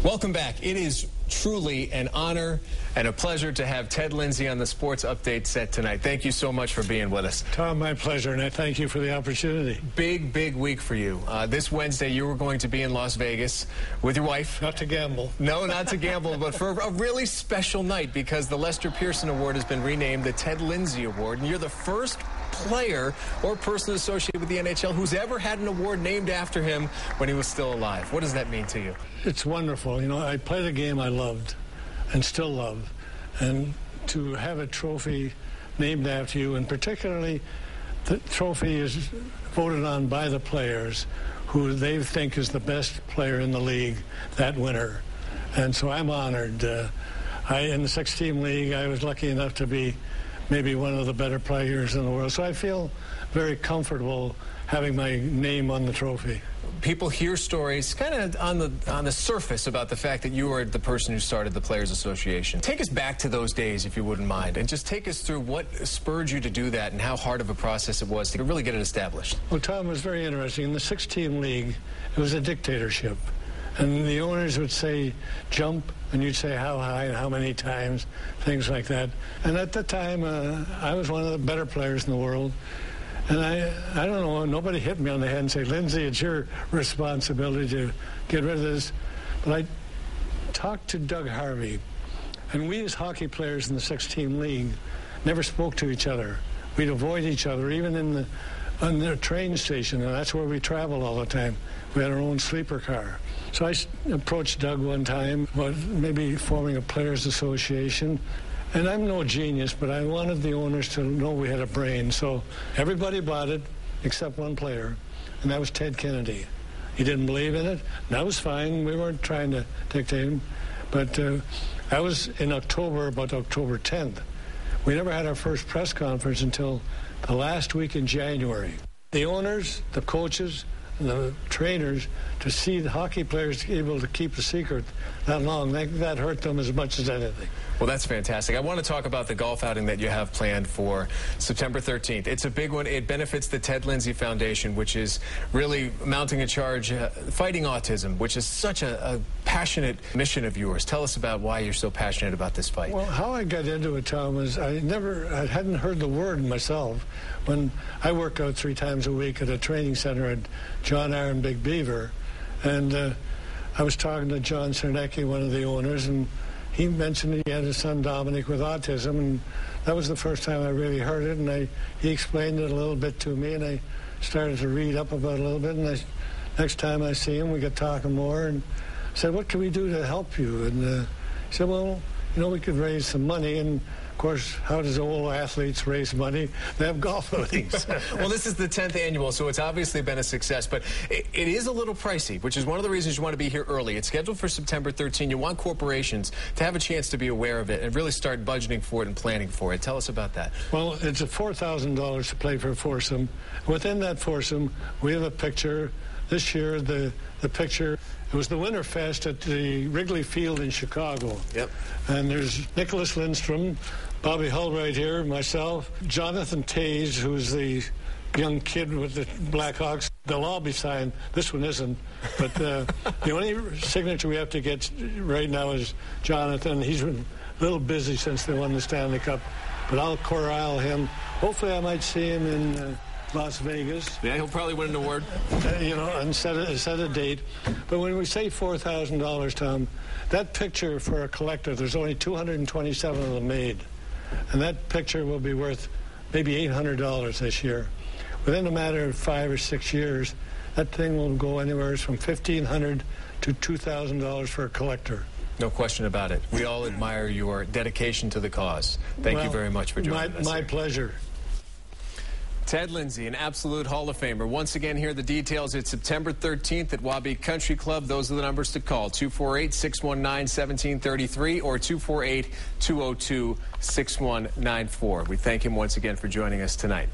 Welcome back. It is truly an honor and a pleasure to have Ted Lindsay on the Sports Update set tonight. Thank you so much for being with us. Tom, my pleasure, and I thank you for the opportunity. Big week for you. This Wednesday, you were going to be in Las Vegas with your wife. Not to gamble. No, not to gamble, but for a really special night because the Lester Pearson Award has been renamed the Ted Lindsay Award, and you're the first player or person associated with the NHL who's ever had an award named after him when he was still alive. What does that mean to you? It's wonderful. You know, I played a game I loved and still love, and to have a trophy named after you, and particularly the trophy is voted on by the players who they think is the best player in the league that winter. And so I'm honored. In the 6-team league, I was lucky enough to be maybe one of the better players in the world. So I feel very comfortable having my name on the trophy. People hear stories kind of on the surface about the fact that you were the person who started the Players Association. Take us back to those days, if you wouldn't mind, and just take us through what spurred you to do that and how hard of a process it was to really get it established. Well, Tom, it was very interesting. In the 6-team league, it was a dictatorship. And the owners would say, jump, and you'd say how high and how many times, things like that. And at the time, I was one of the better players in the world. And I don't know, nobody hit me on the head and say, Lindsay, it's your responsibility to get rid of this. But I talked to Doug Harvey, and we as hockey players in the 6-team league never spoke to each other. We'd avoid each other, even on the train station, and that's where we traveled all the time. We had our own sleeper car. So I approached Doug one time about maybe forming a players association. And I'm no genius, but I wanted the owners to know we had a brain. So everybody bought it except one player, and that was Ted Kennedy. He didn't believe in it. And that was fine. We weren't trying to dictate him. But that was in October, about October 10th. We never had our first press conference until the last week in January. The owners, the coaches, and the trainers, to see the hockey players able to keep a secret that long, that hurt them as much as anything. Well, that's fantastic. I want to talk about the golf outing that you have planned for September 13th. It's a big one. It benefits the Ted Lindsay Foundation, which is really mounting a charge, fighting autism, which is such a passionate mission of yours. Tell us about why you're so passionate about this fight. Well, how I got into it, Tom, is I hadn't heard the word myself. When I work out 3 times a week at a training center at John R. and Big Beaver, and I was talking to John Cernecki, one of the owners, and he mentioned he had a son, Dominic, with autism, and that was the first time I really heard it, and he explained it a little bit to me, and I started to read up about it a little bit, and next time I see him, we got talking more, and I said, what can we do to help you? And he said, well, you know, we could raise some money, and of course, how does old athletes raise money? They have golf outings. Well, this is the 10th annual, so it's obviously been a success, but it is a little pricey, which is one of the reasons you want to be here early. It's scheduled for September 13. You want corporations to have a chance to be aware of it and really start budgeting for it and planning for it. Tell us about that. Well, it's $4,000 to play for a foursome. Within that foursome, we have a picture. This year, the picture, it was the Winterfest at the Wrigley Field in Chicago. Yep. And there's Nicholas Lindstrom, Bobby Hull right here, myself, Jonathan Toews, who's the young kid with the Blackhawks. They'll all be signed. This one isn't. But the only signature we have to get right now is Jonathan. He's been a little busy since they won the Stanley Cup. But I'll corral him. Hopefully I might see him in Las Vegas. Yeah, he'll probably win an award. You know, and set a date. But when we say $4,000, Tom, that picture for a collector, there's only 227 of them made. And that picture will be worth maybe $800 this year. Within a matter of 5 or 6 years, that thing will go anywhere from $1,500 to $2,000 for a collector. No question about it. We all admire your dedication to the cause. Thank you very much for joining us. My pleasure. Ted Lindsay, an absolute Hall of Famer. Once again, here are the details. It's September 13th at Wabi Country Club. Those are the numbers to call, 248-619-1733 or 248-202-6194. We thank him once again for joining us tonight.